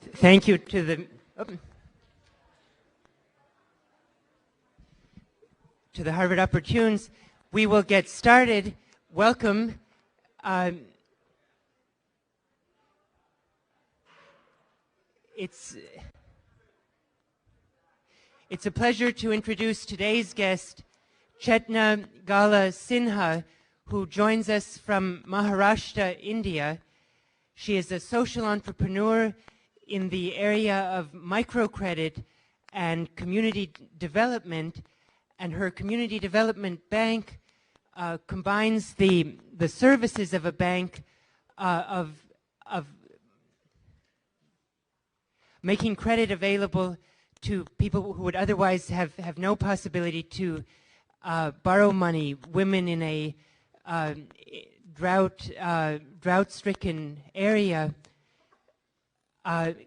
Thank you to the Harvard Opportunes. We will get started. Welcome. It's a pleasure to introduce today's guest, Chetna Sinha, who joins us from Maharashtra, India. She is a social entrepreneur in the area of microcredit and community development, and her community development bank combines the services of a bank of making credit available to people who would otherwise have no possibility to borrow money, women in a drought-stricken area,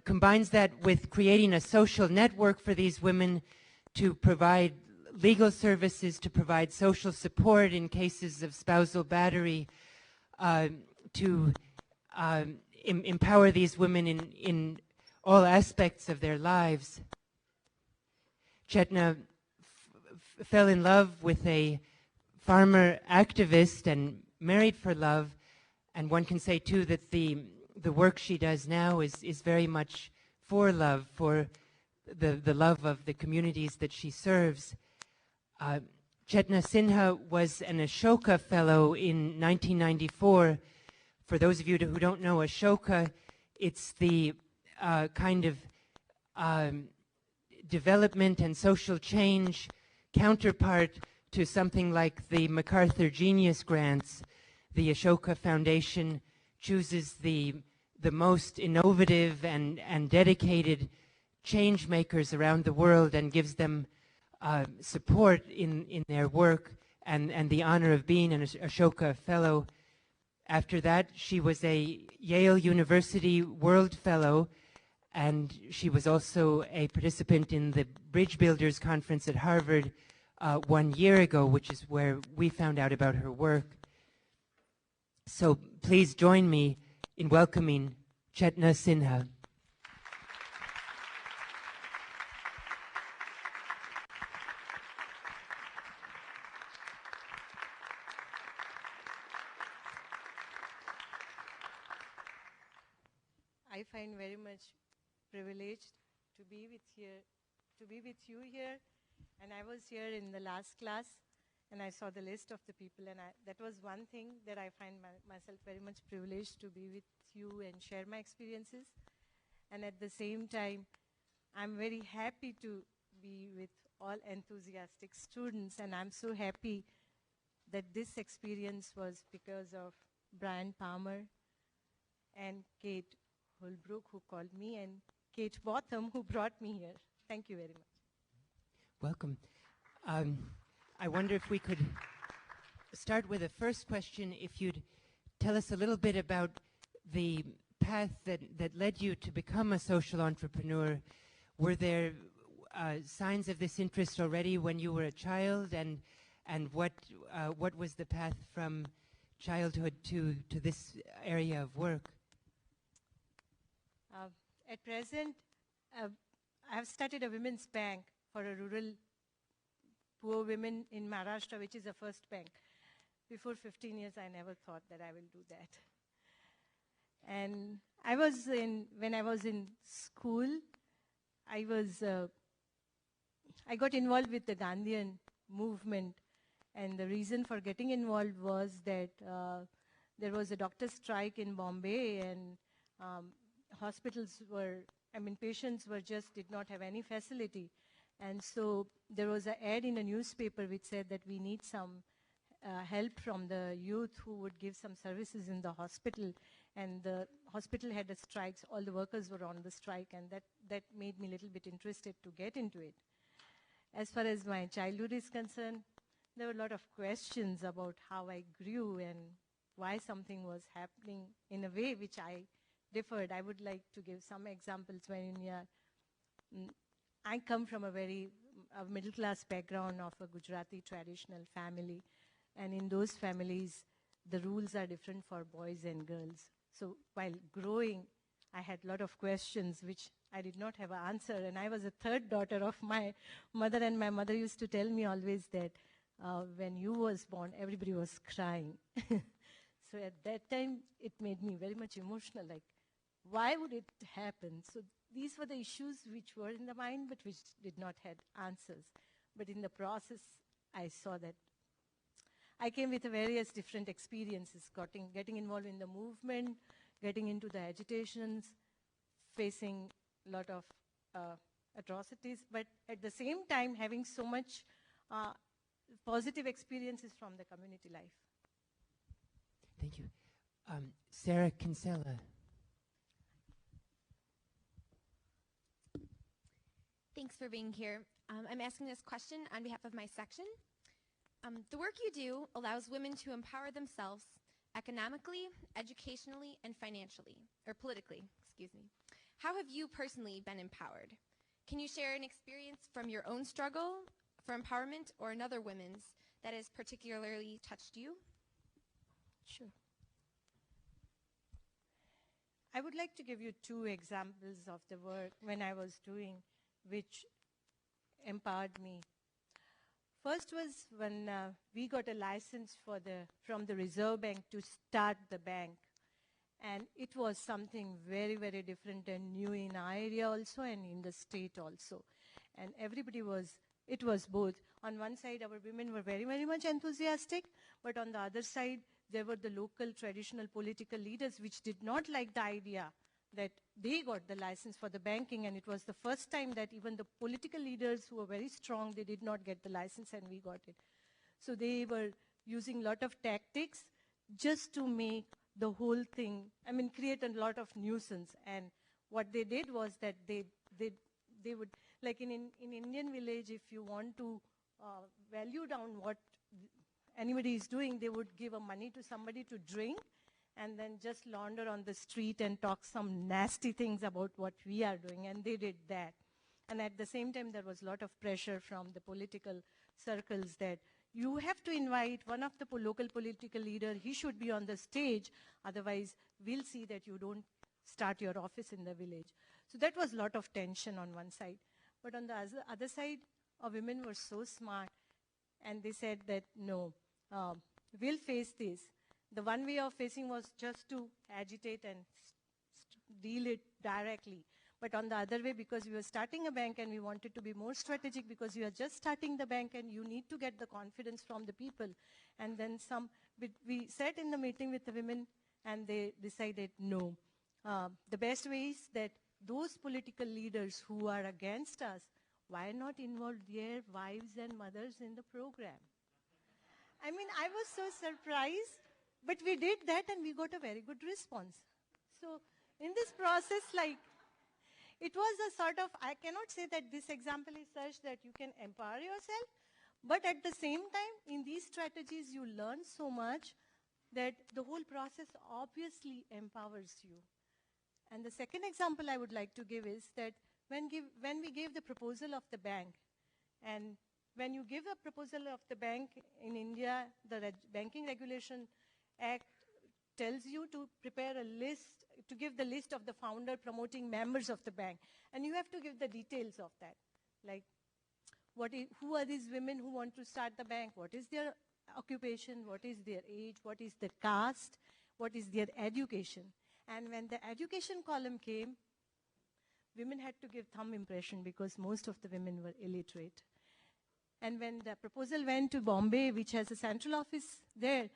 combines that with creating a social network for these women to provide legal services, to provide social support in cases of spousal battery, to empower these women in all aspects of their lives. Chetna fell in love with a farmer activist and married for love, and one can say too that the work she does now is very much for love, for the love of the communities that she serves. Chetna Sinha was an Ashoka Fellow in 1994. For those of you who don't know Ashoka, it's the kind of development and social change counterpart to something like the MacArthur Genius Grants. The Ashoka Foundation chooses the most innovative and dedicated change makers around the world and gives them support in their work and the honor of being an Ashoka Fellow. After that, she was a Yale University World Fellow, and she was also a participant in the Bridge Builders Conference at Harvard 1 year ago, which is where we found out about her work. So please join me in welcoming Chetna Sinha. I find very much privileged to be with you here. And I was here in the last class, and I saw the list of the people, and that was one thing that I find myself very much privileged to be with you and share my experiences. And at the same time, I'm very happy to be with all enthusiastic students, and I'm so happy that this experience was because of Brian Palmer and Kate Holbrook, who called me, and Kate Botham, who brought me here. Thank you very much. Welcome. I wonder if we could start with a first question. If you'd tell us a little bit about the path that led you to become a social entrepreneur. Were there signs of this interest already when you were a child, and what was the path from childhood to this area of work? At present, I have started a women's bank for a rural poor women in Maharashtra, which is the first bank. Before 15 years, I never thought that I will do that. And when I was in school, I got involved with the Gandhian movement. And the reason for getting involved was that there was a doctor strike in Bombay, and patients did not have any facility. And so there was an ad in a newspaper which said that we need some help from the youth who would give some services in the hospital. And the hospital had a strike, so all the workers were on the strike, and that made me a little bit interested to get into it. As far as my childhood is concerned, there were a lot of questions about how I grew and why something was happening in a way which I differed. I would like to give some examples. I come from a very middle-class background of a Gujarati traditional family, and in those families, the rules are different for boys and girls. So while growing, I had a lot of questions which I did not have an answer. And I was a third daughter of my mother, and my mother used to tell me always that when you was born, everybody was crying. So at that time, it made me very much emotional, like, why would it happen? So these were the issues which were in the mind, but which did not have answers. But in the process, I saw that I came with various different experiences, getting involved in the movement, getting into the agitations, facing a lot of atrocities, but at the same time having so much positive experiences from the community life. Thank you. Sarah Kinsella. Thanks for being here. I'm asking this question on behalf of my section. The work you do allows women to empower themselves economically, educationally, and financially, or politically, excuse me. How have you personally been empowered? Can you share an experience from your own struggle for empowerment or another women's that has particularly touched you? Sure. I would like to give you 2 examples of the work when I was doing, which empowered me. First was when we got a license from the Reserve Bank to start the bank. And it was something very, very different and new in our area also and in the state also. And it was both. On one side, our women were very, very much enthusiastic, but on the other side, there were the local traditional political leaders which did not like the idea that they got the license for the banking, and it was the first time that even the political leaders who were very strong, they did not get the license and we got it. So they were using a lot of tactics just to make the whole thing, create a lot of nuisance. And what they did was that they would, like in Indian village, if you want to value down what anybody is doing, they would give a money to somebody to drink and then just launder on the street and talk some nasty things about what we are doing, and they did that. And at the same time, there was a lot of pressure from the political circles that you have to invite one of the local political leader, he should be on the stage, otherwise we'll see that you don't start your office in the village. So that was a lot of tension on one side. But on the other side, our women were so smart, and they said that, no, we'll face this. The one way of facing was just to agitate and deal it directly. But on the other way, because we were starting a bank and we wanted to be more strategic, because you are just starting the bank and you need to get the confidence from the people. And then we sat in the meeting with the women and they decided, no. The best way is that those political leaders who are against us, why not involve their wives and mothers in the program? I was so surprised, but we did that and we got a very good response. So in this process, it was a sort of, I cannot say that this example is such that you can empower yourself, but at the same time, in these strategies, you learn so much that the whole process obviously empowers you. And the second example I would like to give is that when we gave the proposal of the bank, and when you give a proposal of the bank in India, the Banking Regulation Act tells you to prepare a list, to give the list of the founder promoting members of the bank. And you have to give the details of that. Like, who are these women who want to start the bank? What is their occupation? What is their age? What is their caste? What is their education? And when the education column came, women had to give thumb impression because most of the women were illiterate. And when the proposal went to Bombay, which has a central office there,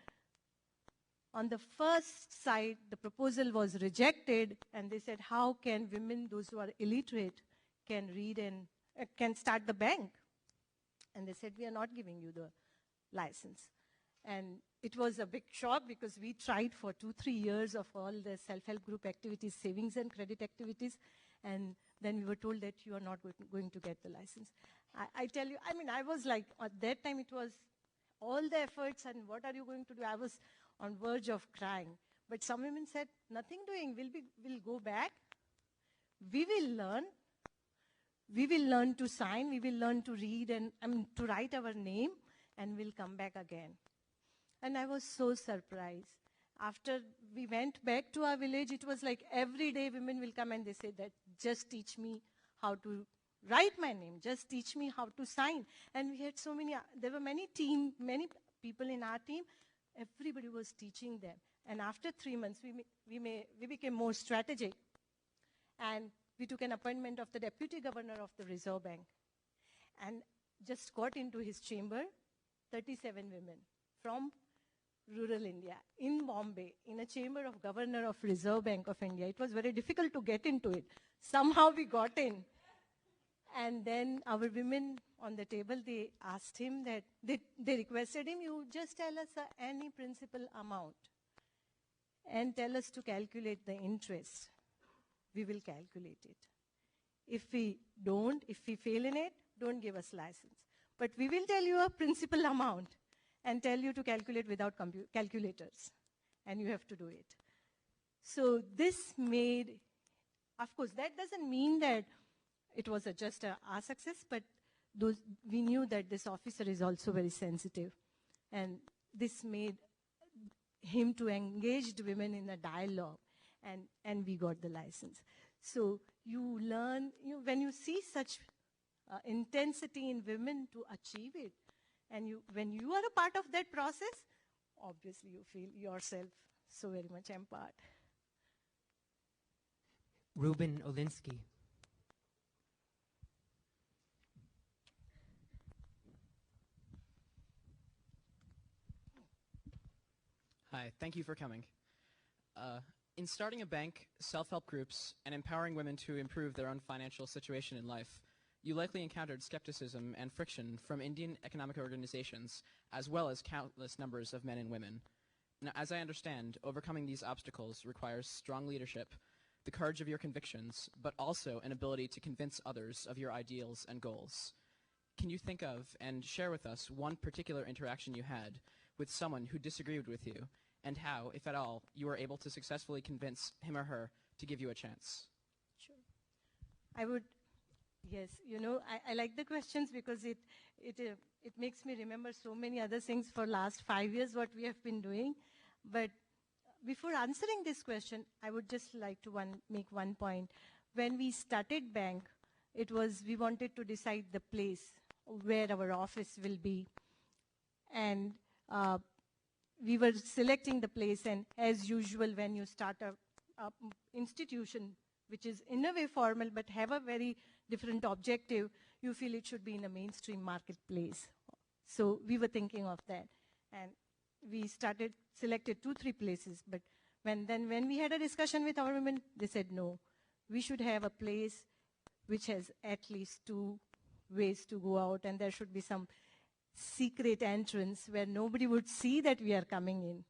on the first side, the proposal was rejected, and they said, how can women, those who are illiterate, can read and can start the bank? And they said, we are not giving you the license. And it was a big shock because we tried for 2-3 years of all the self-help group activities, savings and credit activities, and then we were told that you are not going to get the license. I tell you, I was like, at that time it was all the efforts and what are you going to do? I was on verge of crying. But some women said, nothing doing, we'll go back. We will learn. We will learn to sign. We will learn to read and to write our name, and we'll come back again. And I was so surprised. after we went back to our village, it was like every day women will come and they say that, just teach me how to write my name, just teach me how to sign. And we had so many, there were many people in our team, everybody was teaching them. And after 3 months, we became more strategic. And we took an appointment of the deputy governor of the Reserve Bank. And just got into his chamber, 37 women from rural India, in Bombay, in a chamber of governor of Reserve Bank of India. It was very difficult to get into it. Somehow we got in. And then our women on the table, they asked him that, they requested him, you just tell us any principal amount and tell us to calculate the interest. We will calculate it. If we fail in it, don't give us license. But we will tell you a principal amount and tell you to calculate without calculators. And you have to do it. So this made, of course, that doesn't mean that it was just our success, but we knew that this officer is also very sensitive. And this made him to engage the women in a dialogue, and we got the license. So you learn, when you see such intensity in women to achieve it, and when you are a part of that process, obviously you feel yourself so very much empowered. Ruben Olinsky. Hi, thank you for coming. In starting a bank, self-help groups, and empowering women to improve their own financial situation in life, you likely encountered skepticism and friction from Indian economic organizations, as well as countless numbers of men and women. Now, as I understand, overcoming these obstacles requires strong leadership, the courage of your convictions, but also an ability to convince others of your ideals and goals. Can you think of and share with us one particular interaction you had with someone who disagreed with you, and how, if at all, you were able to successfully convince him or her to give you a chance? Sure. I would, yes, I like the questions because it makes me remember so many other things for last 5 years what we have been doing. But before answering this question, I would just like to make one point. When we started bank, we wanted to decide the place where our office will be. And we were selecting the place, and as usual, when you start a institution, which is in a way formal, but have a very different objective, you feel it should be in a mainstream marketplace. So we were thinking of that. And we selected 2-3 places, but when we had a discussion with our women, they said, no, we should have a place which has at least 2 ways to go out, and there should be some secret entrance where nobody would see that we are coming in.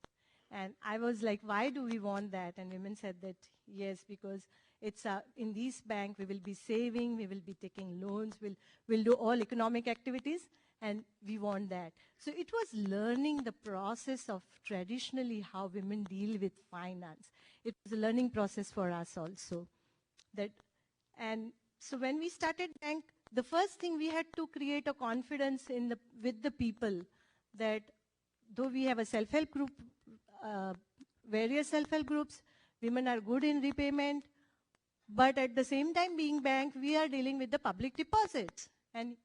And I was like, why do we want that? And women said that, yes, because it's in this bank, we will be saving, we will be taking loans, we'll do all economic activities, and we want that. So it was learning the process of traditionally how women deal with finance. It was a learning process for us also. And so when we started bank, the first thing we had to create a confidence with the people that though we have a self-help group, various self-help groups, women are good in repayment, but at the same time being bank, we are dealing with the public deposits. And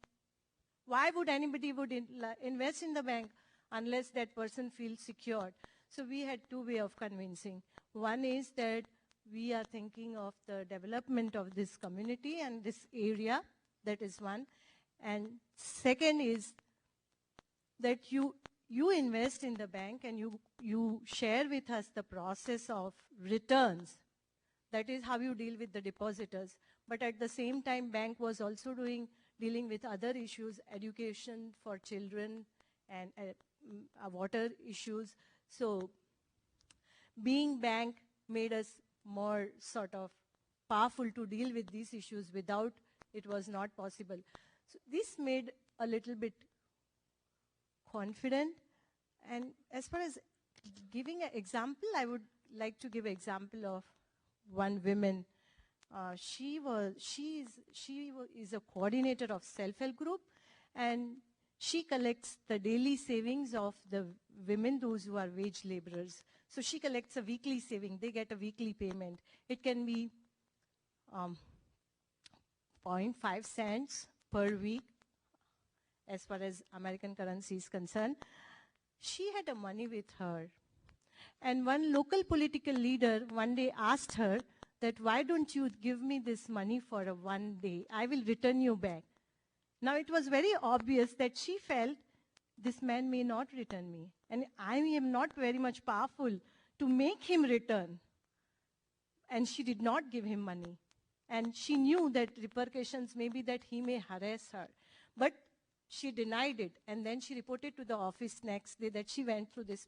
why would anybody invest in the bank unless that person feels secured? So we had 2 ways of convincing. One is that we are thinking of the development of this community and this area. That is one. And second is that you invest in the bank and you share with us the process of returns. That is how you deal with the depositors. But at the same time, bank was also dealing with other issues, education for children and water issues. So being bank made us more sort of powerful to deal with these issues without it was not possible. So this made a little bit confident. And as far as giving an example, I would like to give an example of one woman. She is a coordinator of self-help group, and she collects the daily savings of the women, those who are wage laborers. So she collects a weekly saving. They get a weekly payment. It can be 0.5 cents per week as far as American currency is concerned. She had a money with her. And one local political leader one day asked her that, why don't you give me this money for a one day? I will return you back. Now it was very obvious that she felt this man may not return me. And I am not very much powerful to make him return. And she did not give him money. And she knew that repercussions may be that he may harass her. But she denied it. And then she reported to the office next day that she went through this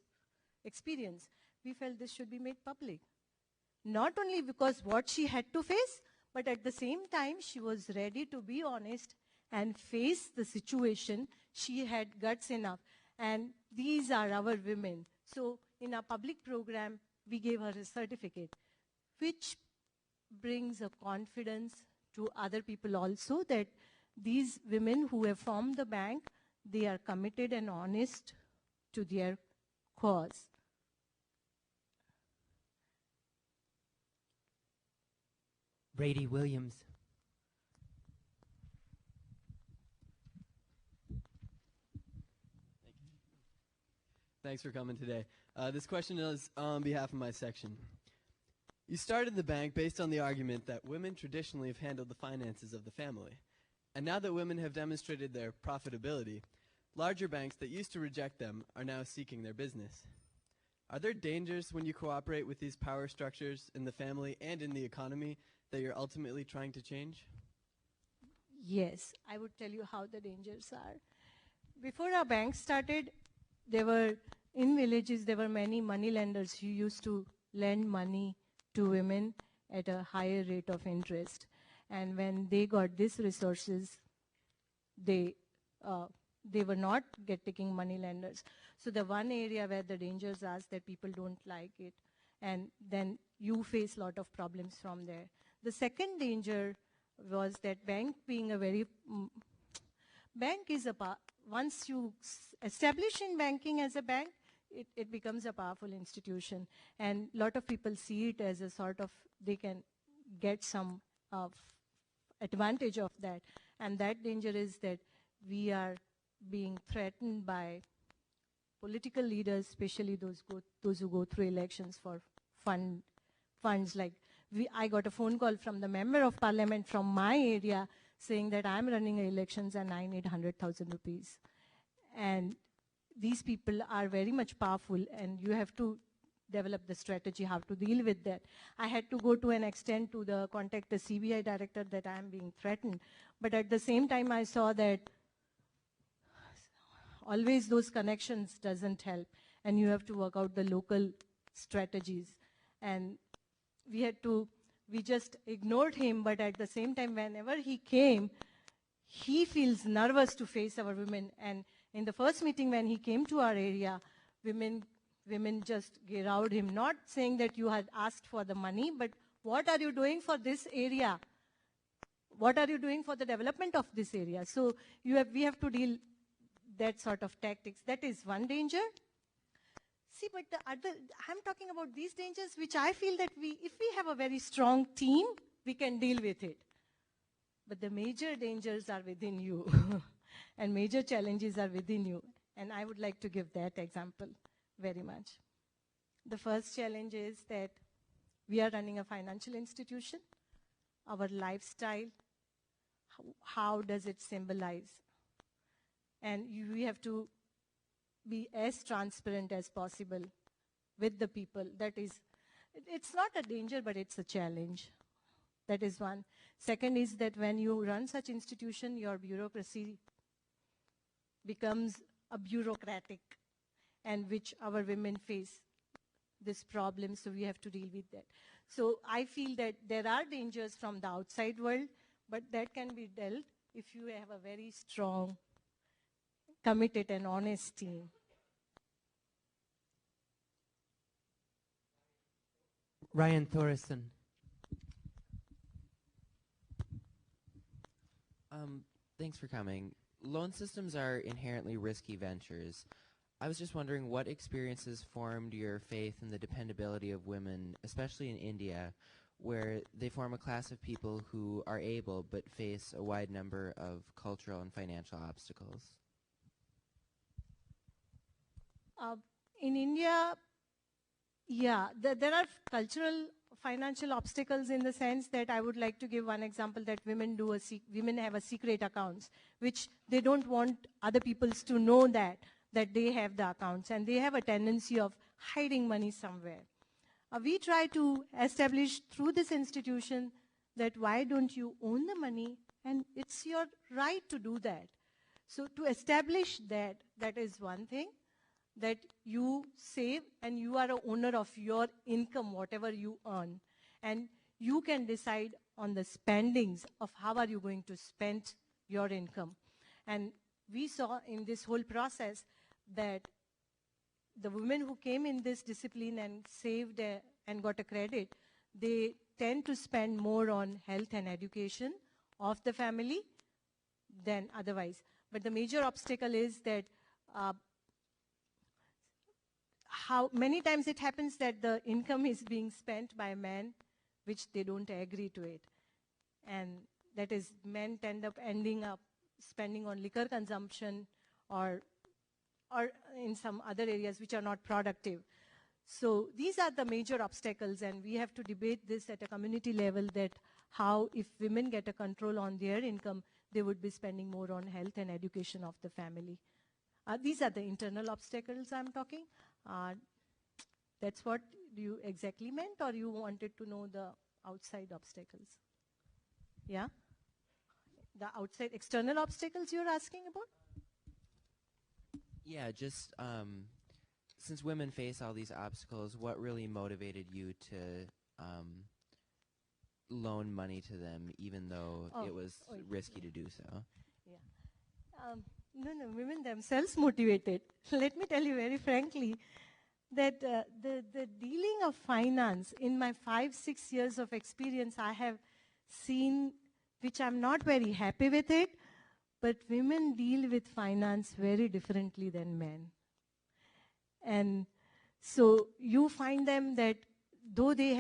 experience. We felt this should be made public. Not only because what she had to face, but at the same time, she was ready to be honest and face the situation. She had guts enough. And these are our women. So in our public program, we gave her a certificate, which brings a confidence to other people also that these women who have formed the bank, they are committed and honest to their cause. Brady Williams. Thanks for coming today. This question is on behalf of my section. You started the bank based on the argument that women traditionally have handled the finances of the family. And now that women have demonstrated their profitability, larger banks that used to reject them are now seeking their business. Are there dangers when you cooperate with these power structures in the family and in the economy that you're ultimately trying to change? Yes, I would tell you how the dangers are. Before our bank started, there were, in villages, there were many money lenders who used to lend money to women at a higher rate of interest. And when they got these resources, they were not taking money lenders. So the one area where the dangers are that people don't like it, and then you face a lot of problems from there. The second danger was that bank being a very, bank is once you establish in banking as a bank, it becomes a powerful institution. And a lot of people see it as a sort of, they can get some advantage of that. And that danger is that we are being threatened by political leaders, especially those who go through elections for funds. Like I got a phone call from the member of parliament from my area saying that I'm running elections and I need 100,000 rupees. And these people are very much powerful, and you have to develop the strategy how to deal with that. I had to go to an extent to contact the CBI director that I am being threatened. But at the same time, I saw that always those connections doesn't help, and you have to work out the local strategies. And we just ignored him, but at the same time, whenever he came, he feels nervous to face our women. And in the first meeting when he came to our area, women just geared him, not saying that you had asked for the money, but what are you doing for this area? What are you doing for the development of this area? So we have to deal that sort of tactics. That is one danger. See, but I'm talking about these dangers which I feel that if we have a very strong team, we can deal with it. But the major dangers are within you, and major challenges are within you. And I would like to give that example very much. The first challenge is that we are running a financial institution. Our lifestyle, how does it symbolize? And we have to be as transparent as possible with the people. That is, it's not a danger, but it's a challenge. That is one. Second is that when you run such institution, your bureaucracy becomes a bureaucratic, and which our women face this problem, so we have to deal with that. So I feel that there are dangers from the outside world, but that can be dealt if you have a very strong, committed and honest team. Ryan Thoresen. Thanks for coming. Loan systems are inherently risky ventures. I was just wondering what experiences formed your faith in the dependability of women, especially in India, where they form a class of people who are able but face a wide number of cultural and financial obstacles. In India, yeah, there are cultural financial obstacles in the sense that I would like to give one example that women have a secret accounts, which they don't want other people to know that they have the accounts, and they have a tendency of hiding money somewhere. We try to establish through this institution that why don't you own the money, and it's your right to do that. So to establish that is one thing, that you save and you are a owner of your income, whatever you earn. And you can decide on the spendings of how are you going to spend your income. And we saw in this whole process that the women who came in this discipline and saved and got a credit, they tend to spend more on health and education of the family than otherwise. But the major obstacle is that how many times it happens that the income is being spent by men, which they don't agree to it. And that is, men ending up spending on liquor consumption or in some other areas which are not productive. So these are the major obstacles, and we have to debate this at a community level, that how if women get a control on their income, they would be spending more on health and education of the family. These are the internal obstacles I'm talking. That's what you exactly meant, or you wanted to know the outside obstacles? Yeah? The outside external obstacles you're asking about? Yeah, just since women face all these obstacles, what really motivated you to loan money to them, even though it was risky to do so? Yeah. No, women themselves motivated. Let me tell you very frankly that the dealing of finance, in my 5-6 years of experience, I have seen, which I'm not very happy with it, but women deal with finance very differently than men. And so you find them that though they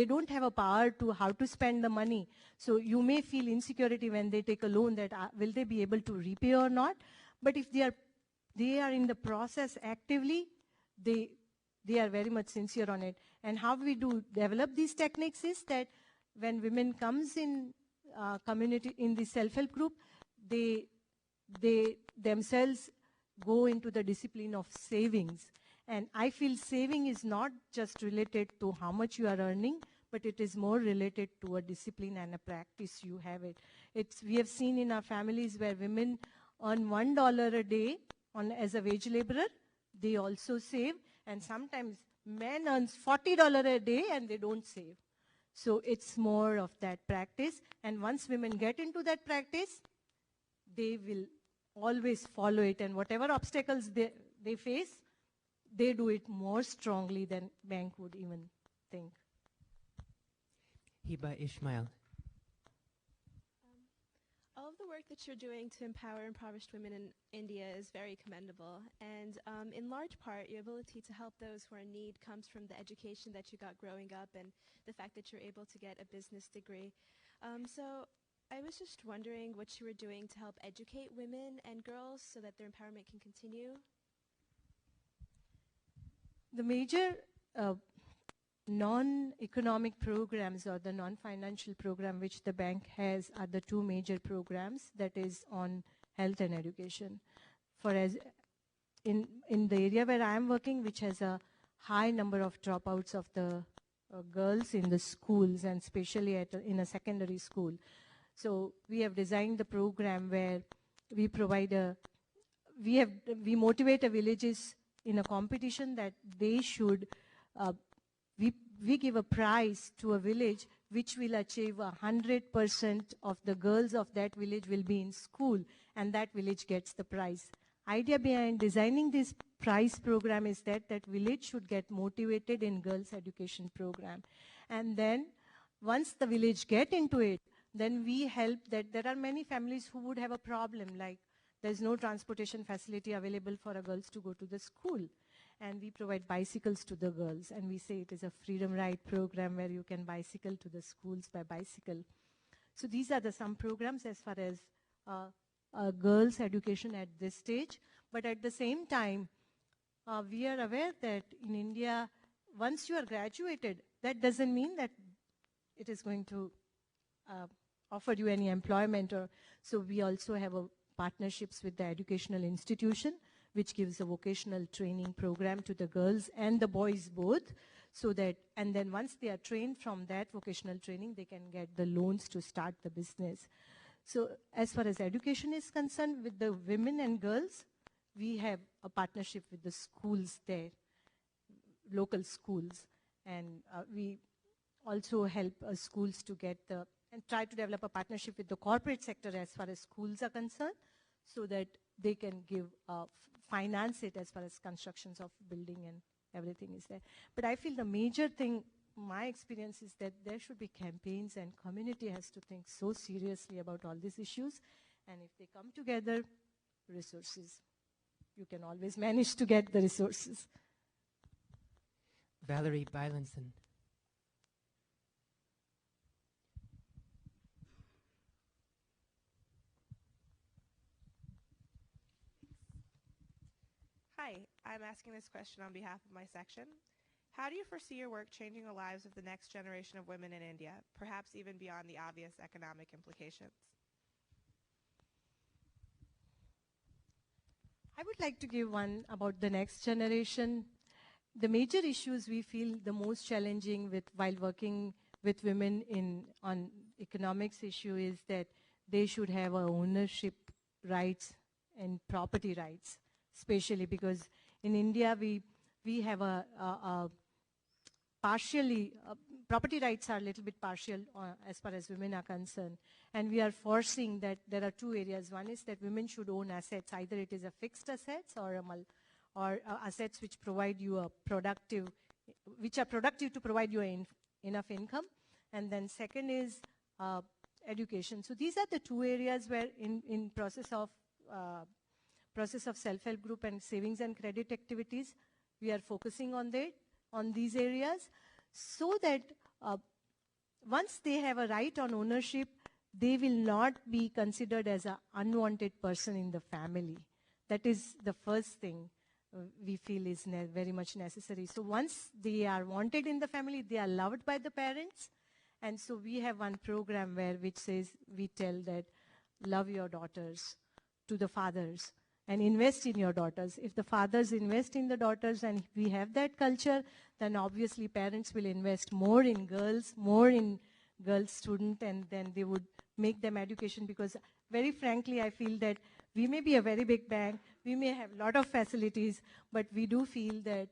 don't have a power to how to spend the money, so you may feel insecurity when they take a loan that will they be able to repay or not. But if they are in the process actively, they are very much sincere on it. And how we do develop these techniques is that when women comes in community in the self-help group, they themselves go into the discipline of savings. And I feel saving is not just related to how much you are earning, but it is more related to a discipline and a practice you have it. We have seen in our families where women earn $1 a day as a wage laborer, they also save, and sometimes men earns $40 a day and they don't save. So it's more of that practice, and once women get into that practice, they will always follow it, and whatever obstacles they face, they do it more strongly than bank would even think. Hiba Ishmael. All of the work that you're doing to empower impoverished women in India is very commendable. And in large part, your ability to help those who are in need comes from the education that you got growing up and the fact that you're able to get a business degree. So I was just wondering what you were doing to help educate women and girls so that their empowerment can continue. The major non-economic programs or the non-financial program which the bank has are the two major programs, that is on health and education. In the area where I am working, which has a high number of dropouts of the girls in the schools, and especially in a secondary school. So we have designed the program where we provide we motivate the villages in a competition that they should, we give a prize to a village which will achieve 100% of the girls of that village will be in school, and that village gets the prize. Idea behind designing this prize program is that village should get motivated in girls' education program. And then once the village get into it, then we help that there are many families who would have a problem, like there's no transportation facility available for our girls to go to the school. And we provide bicycles to the girls. And we say it is a freedom ride program where you can bicycle to the schools by bicycle. So these are some programs as far as girls' education at this stage. But at the same time, we are aware that in India, once you are graduated, that doesn't mean that it is going to offer you any employment. So we also have partnerships with the educational institution, which gives a vocational training program to the girls and the boys both. So that, and then once they are trained from that vocational training, they can get the loans to start the business. So as far as education is concerned, with the women and girls, we have a partnership with the schools there, local schools. And we also help schools to get and try to develop a partnership with the corporate sector as far as schools are concerned, so that they can finance it as far as constructions of building and everything is there. But I feel the major thing, my experience is that there should be campaigns, and community has to think so seriously about all these issues. And if they come together, resources, you can always manage to get the resources. Valerie Bylandson. Hi, I'm asking this question on behalf of my section. How do you foresee your work changing the lives of the next generation of women in India, perhaps even beyond the obvious economic implications? I would like to give one about the next generation. The major issues we feel the most challenging while working with women on economics issue is that they should have ownership rights and property rights, especially because in India we have property rights are a little bit partial as far as women are concerned. And we are forcing that there are two areas. One is that women should own assets, either it is a fixed assets or assets which provide you which are productive to provide you enough income. And then second is education. So these are the two areas where in process of self-help group and savings and credit activities, we are focusing on these areas, so that once they have a right on ownership, they will not be considered as an unwanted person in the family. That is the first thing we feel is very much necessary. So once they are wanted in the family, they are loved by the parents. And so we have one program which says, we tell that love your daughters to the fathers and invest in your daughters. If the fathers invest in the daughters and we have that culture, then obviously parents will invest more in girls student, and then they would make them education. Because very frankly, I feel that we may be a very big bank, we may have a lot of facilities, but we do feel that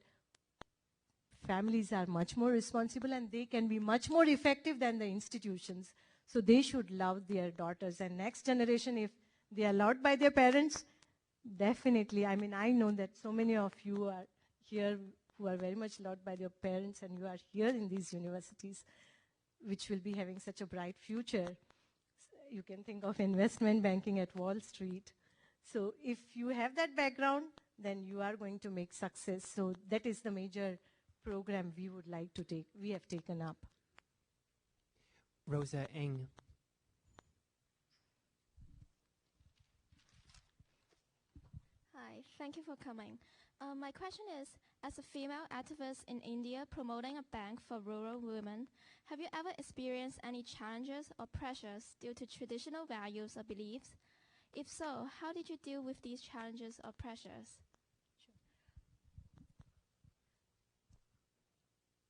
families are much more responsible and they can be much more effective than the institutions. So they should love their daughters. And next generation, if they are loved by their parents, definitely. I mean, I know that so many of you are here who are very much loved by their parents, and you are here in these universities, which will be having such a bright future. You can think of investment banking at Wall Street. So if you have that background, then you are going to make success. So that is the major program we would like to we have taken up. Rosa Eng. Hi, thank you for coming. My question is, as a female activist in India promoting a bank for rural women, have you ever experienced any challenges or pressures due to traditional values or beliefs? If so, how did you deal with these challenges or pressures?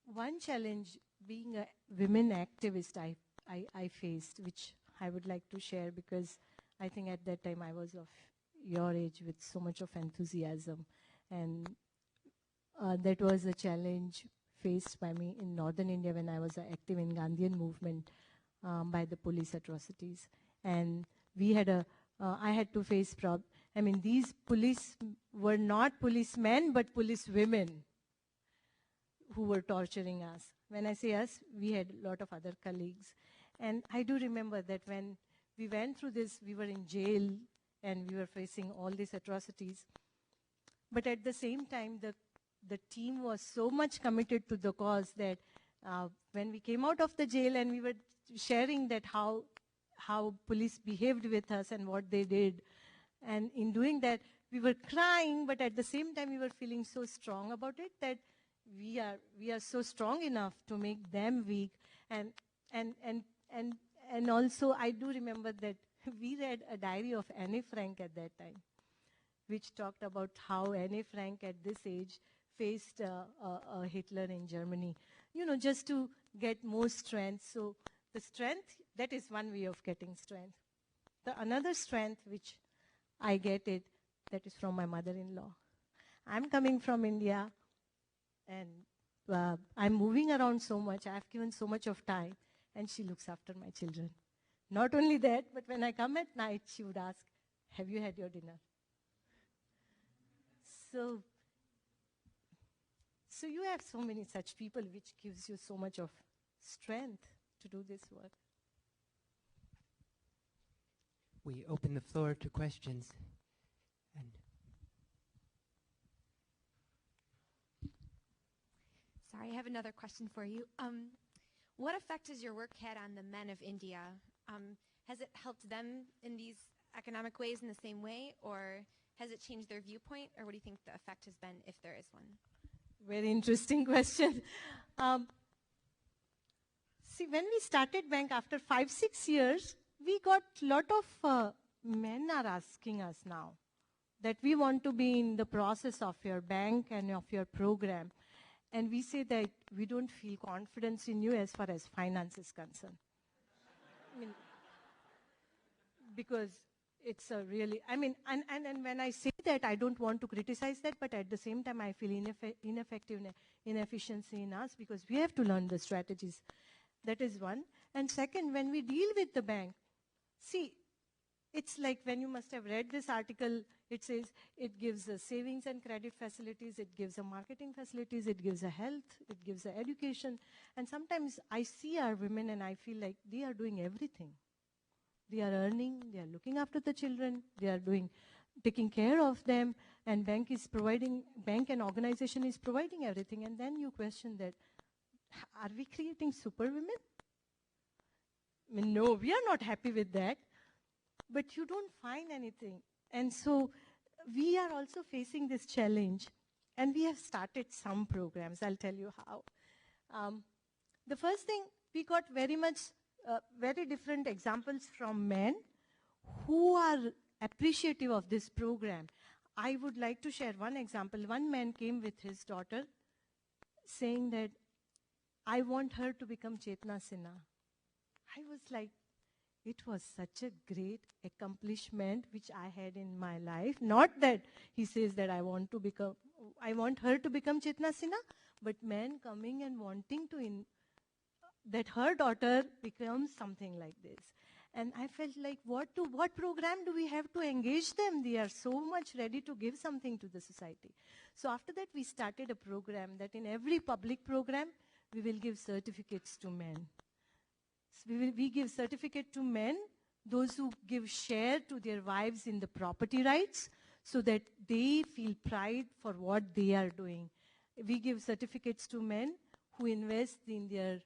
One challenge being a women activist I faced, which I would like to share, because I think at that time I was of your age with so much of enthusiasm. And that was a challenge faced by me in northern India when I was active in Gandhian movement by the police atrocities. And we had I had to face these police were not policemen, but police women who were torturing us. When I say us, we had a lot of other colleagues. And I do remember that when we went through this, we were in jail and we were facing all these atrocities. But at the same time, the team was so much committed to the cause that when we came out of the jail and we were sharing that how police behaved with us and what they did, and in doing that, we were crying, but at the same time, we were feeling so strong about it that we are so strong enough to make them weak. And also, I do remember that we read a diary of Anne Frank at that time, which talked about how Anne Frank at this age faced Hitler in Germany, just to get more strength. So the strength, that is one way of getting strength. The another strength which I get it, that is from my mother-in-law. I'm coming from India, and I'm moving around so much. I've given so much of time, and she looks after my children. Not only that, but when I come at night, she would ask, have you had your dinner? So you have so many such people which gives you so much of strength to do this work. We open the floor to questions. And Sorry, I have another question for you. What effect has your work had on the men of India? Has it helped them in these economic ways in the same way, or has it changed their viewpoint, or what do you think the effect has been, if there is one? Very interesting question. See, when we started bank after 5-6 years, we got a lot of men are asking us now that we want to be in the process of your bank and of your program. And we say that we don't feel confidence in you as far as finance is concerned. I mean, because it's a really, I mean, and when I say that, I don't want to criticize that, but at the same time, I feel inefficiency in us because we have to learn the strategies. That is one. And second, when we deal with the bank, see, it's like when you must have read this article, it says it gives savings and credit facilities, it gives marketing facilities, it gives health, it gives education. And sometimes I see our women and I feel like they are doing everything. They are earning, they are looking after the children, they are taking care of them, and bank and organization is providing everything. And then you question that, are we creating super women? I mean, no, we are not happy with that. But you don't find anything. And so we are also facing this challenge. And we have started some programs. I'll tell you how. The first thing, we got very different examples from men who are appreciative of this program. I would like to share one example. One man came with his daughter saying that, I want her to become Chetna Sinha. I was like, it was such a great accomplishment which I had in my life. Not that he says that I want her to become Chetna Sinha, but man coming and wanting to that her daughter becomes something like this. And I felt like, what program do we have to engage them? They are so much ready to give something to the society. So after that, we started a program that in every public program, we will give certificates to men. So we give certificate to men, those who give share to their wives in the property rights, so that they feel pride for what they are doing. We give certificates to men who invest in their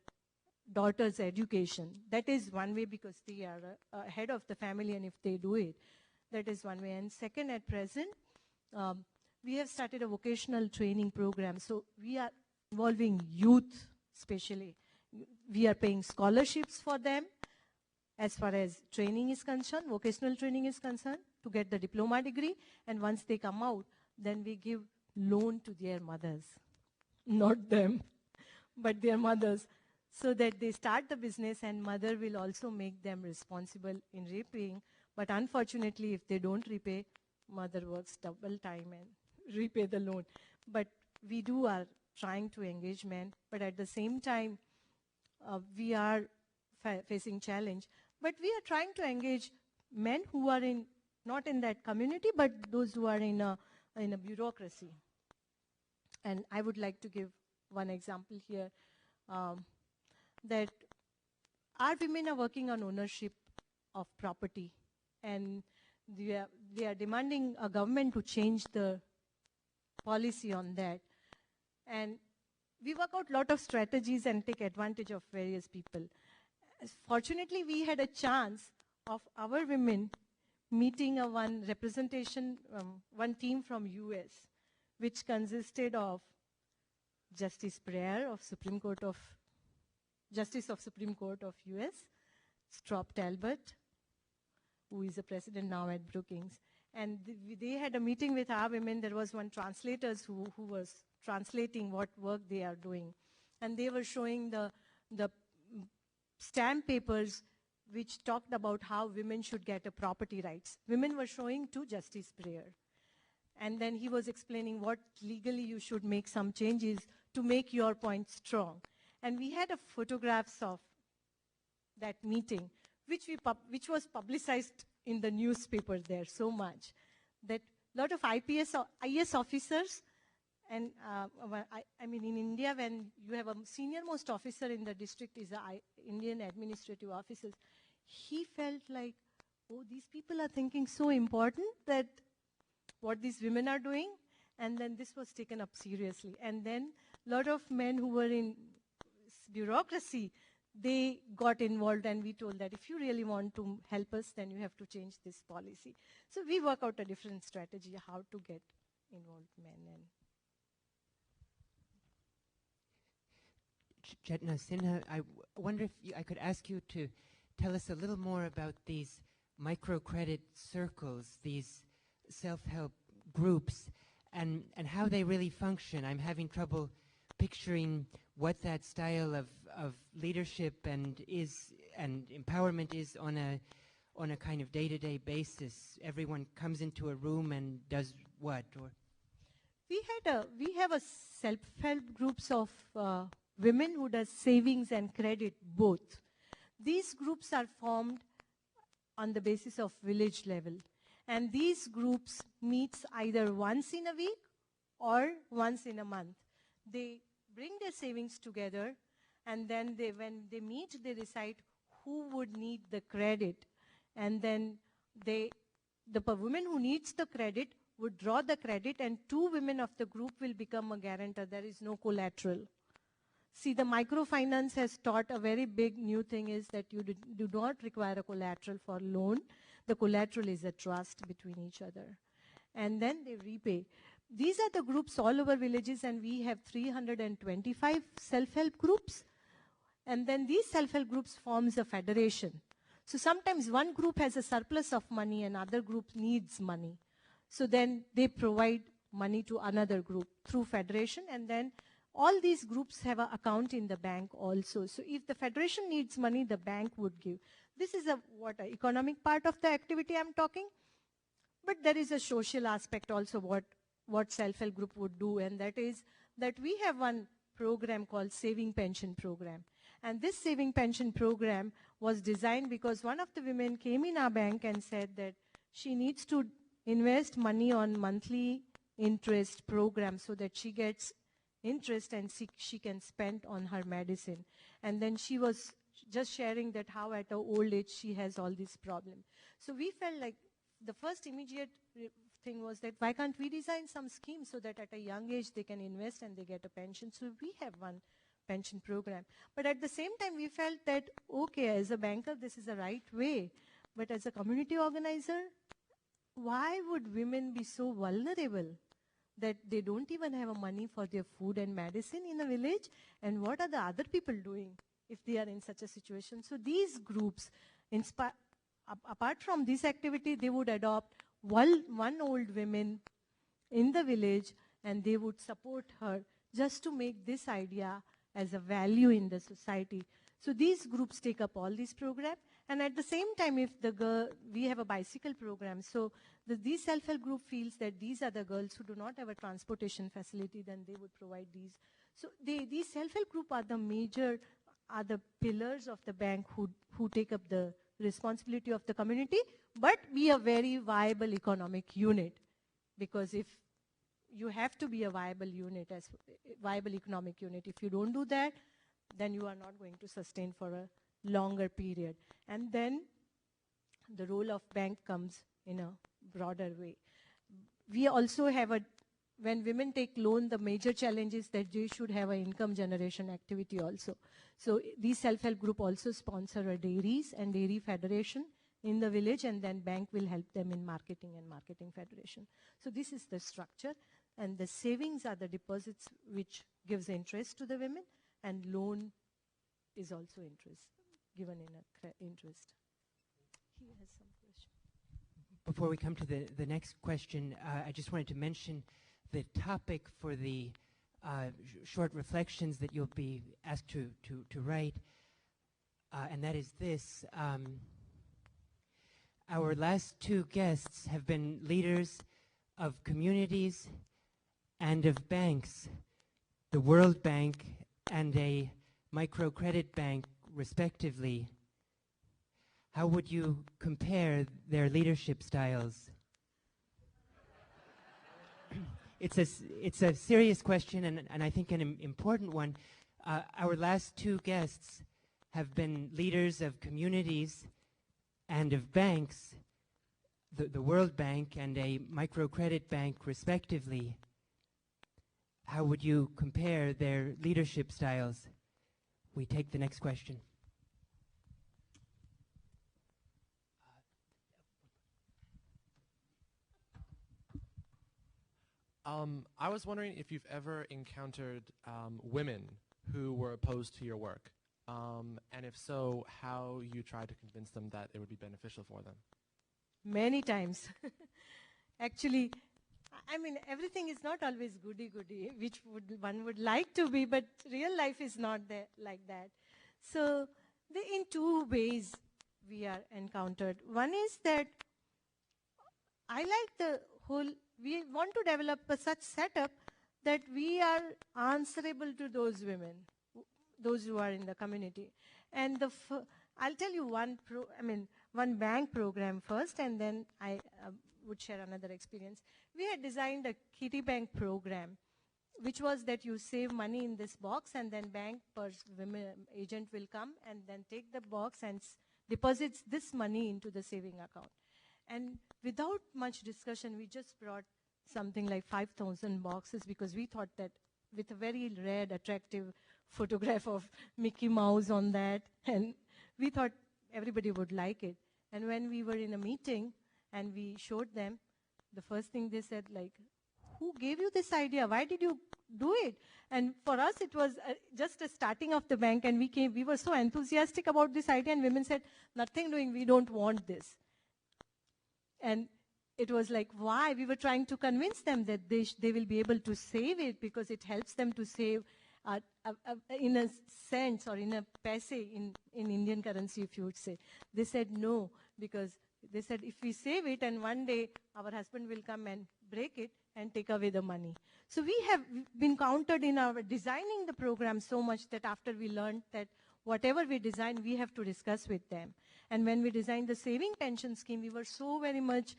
daughter's education. That is one way, because they are head of the family, and if they do it, that is one way. And second, at present, we have started a vocational training program. So we are involving youth, especially. We are paying scholarships for them as far as training is concerned, vocational training is concerned, to get the diploma degree. And once they come out, then we give loan to their mothers. Not them, but their mothers, so that they start the business, and mother will also make them responsible in repaying. But unfortunately, if they don't repay, mother works double time and repay the loan. But we are trying to engage men, but at the same time, we are facing challenge. But we are trying to engage men who are not in that community, but those who are in a bureaucracy. And I would like to give one example here, that our women are working on ownership of property. And they are demanding a government to change the policy on that. And we work out a lot of strategies and take advantage of various people. Fortunately, we had a chance of our women meeting one representation, one team from US, which consisted of Justice Breyer of Supreme Court of Justice of Supreme Court of US, Strop Talbot, who is the president now at Brookings. And they had a meeting with our women. There was one translator who was translating what work they are doing. And they were showing the stamp papers which talked about how women should get a property rights. Women were showing to Justice Breyer. And then he was explaining what legally you should make some changes to make your point strong. And we had photographs of that meeting, which was publicized in the newspaper there so much that a lot of IAS officers, and I mean in India when you have a senior most officer in the district is an Indian administrative officer, he felt like, oh, these people are thinking so important that what these women are doing, and then this was taken up seriously. And then a lot of men who were in bureaucracy, they got involved, and we told that if you really want to help us, then you have to change this policy. So we work out a different strategy how to get involved men. And Chetna Sinha, I wonder if I could ask you to tell us a little more about these microcredit circles, these self-help groups, and how they really function. I'm having trouble picturing what that style of leadership and empowerment is on a kind of day-to-day basis. Everyone comes into a room and does what? Or we have a self-help groups of women who does savings and credit both. These groups are formed on the basis of village level, and these groups meets either once in a week or once in a month. They bring their savings together, and then when they meet, they decide who would need the credit, and then the woman who needs the credit would draw the credit, and 2 women of the group will become a guarantor. There is no collateral. See, the microfinance has taught a very big new thing is that you do not require a collateral for loan. The collateral is a trust between each other. And then they repay. These are the groups all over villages, and we have 325 self-help groups. And then these self-help groups forms a federation. So sometimes one group has a surplus of money and other group needs money. So then they provide money to another group through federation, and then all these groups have an account in the bank also. So if the federation needs money, the bank would give. This is an economic part of the activity I'm talking. But there is a social aspect also what self-help group would do, and that is that we have one program called Saving Pension Program. And this Saving Pension Program was designed because one of the women came in our bank and said that she needs to invest money on monthly interest program so that she gets interest and she can spend on her medicine. And then she was just sharing that how at her old age she has all these problems. So we felt like the first immediate thing was that why can't we design some scheme so that at a young age they can invest and they get a pension. So we have one pension program. But at the same time we felt that, okay, as a banker this is the right way. But as a community organizer, why would women be so vulnerable that they don't even have money for their food and medicine in a village? And what are the other people doing if they are in such a situation? So these groups, apart from this activity, they would adopt one old woman in the village, and they would support her just to make this idea as a value in the society. So these groups take up all these programs. And at the same time, if we have a bicycle program, so these self-help group feels that these are the girls who do not have a transportation facility, then they would provide these. So these self-help group are the pillars of the bank who take up the responsibility of the community, but be a very viable economic unit. Because if you have to be a viable economic unit. If you don't do that, then you are not going to sustain for a longer period. And then the role of bank comes in a broader way. We also have when women take loan, the major challenge is that they should have an income generation activity also. So these self-help group also sponsor a dairies and dairy federation in the village, and then bank will help them in marketing and marketing federation. So this is the structure, and the savings are the deposits which gives interest to the women, and loan is also given in interest. He has some question. Before we come to the next question, I just wanted to mention the topic for the short reflections that you'll be asked to write, and that is this. Our last two guests have been leaders of communities and of banks, the World Bank and a microcredit bank, respectively. How would you compare their leadership styles? It's a serious question, and I think an important one. Our last two guests have been leaders of communities and of banks, the World Bank and a microcredit bank, respectively. How would you compare their leadership styles? We take the next question. I was wondering if you've ever encountered women who were opposed to your work, and if so, how you tried to convince them that it would be beneficial for them. Many times. Actually, I mean, everything is not always goody-goody, which one would like to be, but real life is not like that. So in two ways we are encountered. One is that I like the whole, we want to develop such setup that we are answerable to those women, those who are in the community. And I'll tell you one bank program first, and then I would share another experience. We had designed a kitty bank program, which was that you save money in this box, and then bank agent will come and then take the box and deposits this money into the saving account. And without much discussion, we just brought something like 5,000 boxes, because we thought that with a very red, attractive photograph of Mickey Mouse on that, and we thought everybody would like it. And when we were in a meeting and we showed them, the first thing they said, like, who gave you this idea? Why did you do it? And for us, it was just a starting of the bank, and we were so enthusiastic about this idea, and women said, nothing doing, we don't want this. And it was like, why? We were trying to convince them that they will be able to save it, because it helps them to save in a cents or in a paise in Indian currency, if you would say. They said no, because they said if we save it and one day our husband will come and break it and take away the money. So we have been countered in our designing the program so much that after we learned that whatever we design, we have to discuss with them. And when we designed the saving pension scheme, we were so very much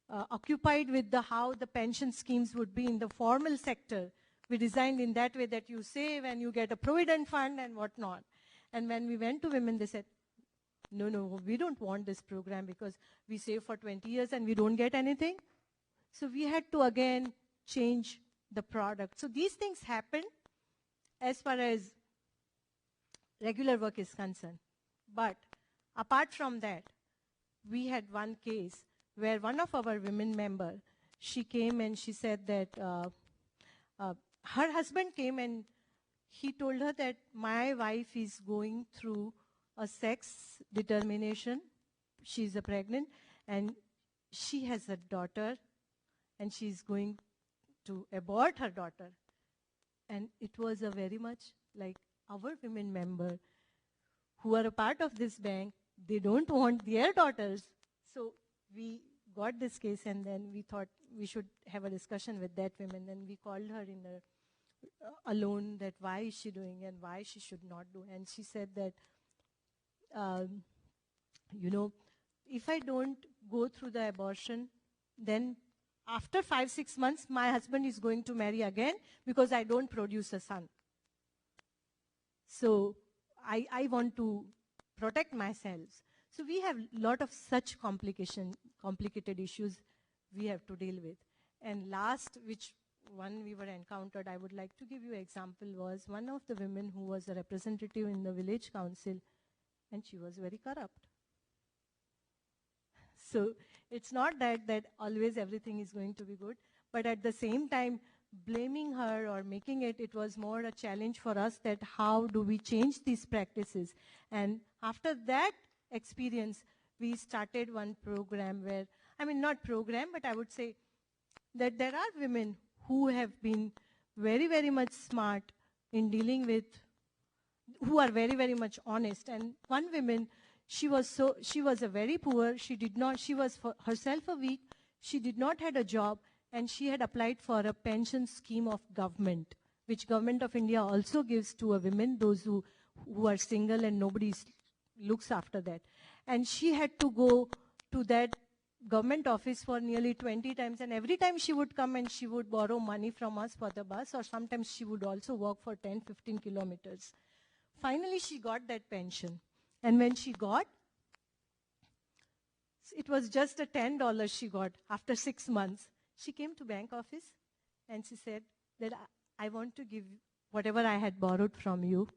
occupied with how the pension schemes would be in the formal sector. We designed in that way that you save and you get a provident fund and whatnot. And when we went to women, they said, no, we don't want this program because we save for 20 years and we don't get anything. So we had to again change the product. So these things happen as far as regular work is concerned. But apart from that, we had one case where one of our women member, she came and she said that her husband came and he told her that my wife is going through a sex determination. She's pregnant and she has a daughter and she's going to abort her daughter. And it was a very much like our women member who are a part of this bank, they don't want their daughters. So we got this case and then we thought we should have a discussion with that woman. Then we called her in alone that why is she doing and why she should not do. And she said that, if I don't go through the abortion, then after 5-6 months, my husband is going to marry again because I don't produce a son. So I want to protect myself. So we have a lot of such complicated issues we have to deal with. And last, which one we were encountered, I would like to give you an example, was one of the women who was a representative in the village council, and she was very corrupt. So it's not that always everything is going to be good, but at the same time, blaming her or making it was more a challenge for us that how do we change these practices. And after that experience, we started one program where, I mean, not program, but I would say that there are women who have been very, very much smart in dealing with, who are very, very much honest. And one woman, she was a very poor, she was for herself a weak, she did not had a job, and she had applied for a pension scheme of government, which government of India also gives to a women, those who are single and nobody looks after that. And she had to go to that government office for nearly 20 times, and every time she would come and she would borrow money from us for the bus, or sometimes she would also walk for 10-15 kilometers. Finally, she got that pension. And when she got, it was just a $10 she got after 6 months. She came to bank office and she said that I want to give whatever I had borrowed from you.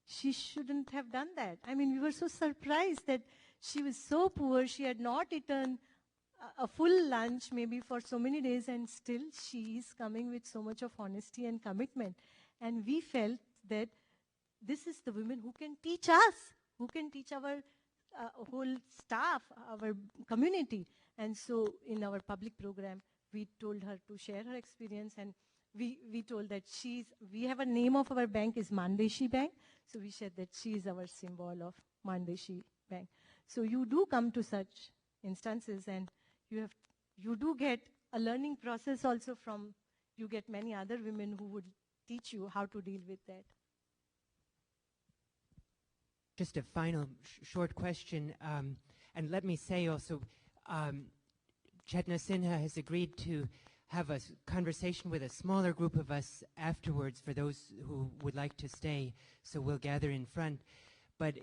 She shouldn't have done that. I mean, we were so surprised that she was so poor. She had not eaten a full lunch maybe for so many days, and still she is coming with so much of honesty and commitment. And we felt that this is the women who can teach us, who can teach our whole staff, our community. And so in our public program, we told her to share her experience, and we told that we have a name of our bank is Mandeshi Bank. So we said that she is our symbol of Mandeshi Bank. So you do come to such instances, and you do get a learning process also from, you get many other women who would teach you how to deal with that. Just a final short question, and let me say also, Chetna Sinha has agreed to have a conversation with a smaller group of us afterwards for those who would like to stay, so we'll gather in front. But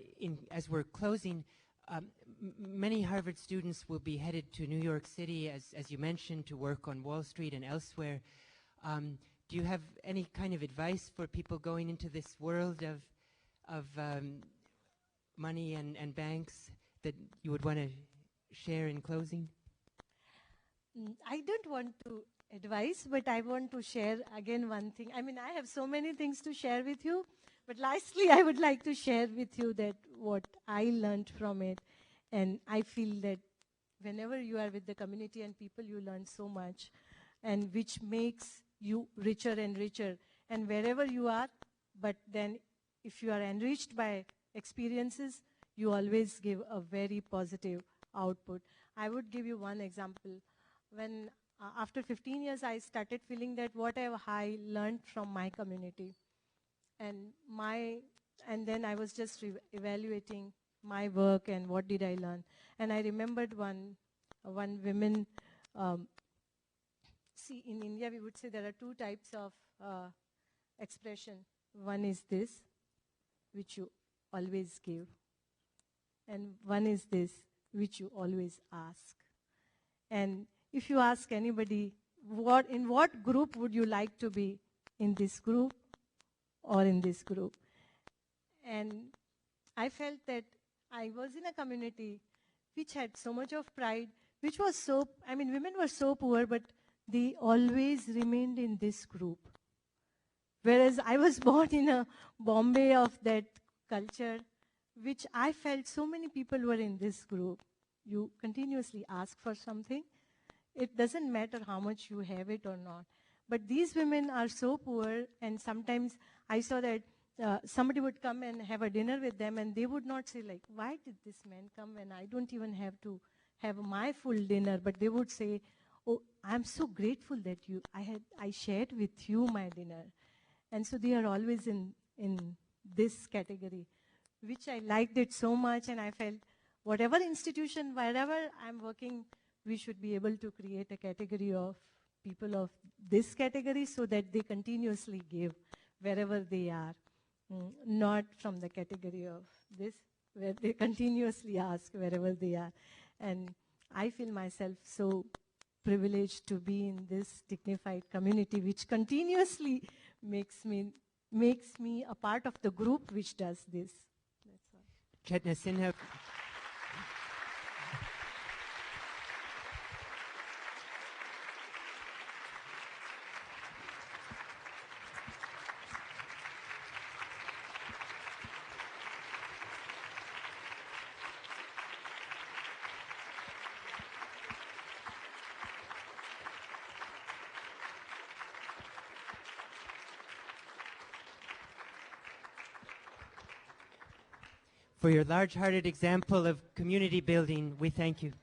as we're closing, many Harvard students will be headed to New York City, as you mentioned, to work on Wall Street and elsewhere. Do you have any kind of advice for people going into this world of money and banks that you would want to share in closing? I don't want to advise, but I want to share again one thing. I mean, I have so many things to share with you, but lastly, I would like to share with you that what I learned from it. And I feel that whenever you are with the community and people, you learn so much, and which makes you richer and richer. And wherever you are, but then if you are enriched by experiences, you always give a very positive output. I would give you one example. When after 15 years, I started feeling that whatever I learned from my community, and then I was just evaluating my work and what did I learn. And I remembered one woman. See, in India, we would say there are two types of expression. One is this, which you always give, and one is this, which you always ask. And if you ask anybody, in what group would you like to be, in this group or in this group? And I felt that I was in a community which had so much of pride, which was so, I mean, women were so poor, but they always remained in this group. Whereas I was born in a Bombay of that culture, which I felt so many people were in this group. You continuously ask for something. It doesn't matter how much you have it or not. But these women are so poor, and sometimes I saw that somebody would come and have a dinner with them, and they would not say like, why did this man come when I don't even have to have my full dinner? But they would say, oh, I'm so grateful that I shared with you my dinner. And so they are always in this category, which I liked it so much, and I felt whatever institution, wherever I'm working, we should be able to create a category of people of this category so that they continuously give wherever they are, not from the category of this. where they continuously ask wherever they are. And I feel myself so privileged to be in this dignified community, which continuously makes me a part of the group which does this. That's all. Chetna Sinha. For your large-hearted example of community building, we thank you.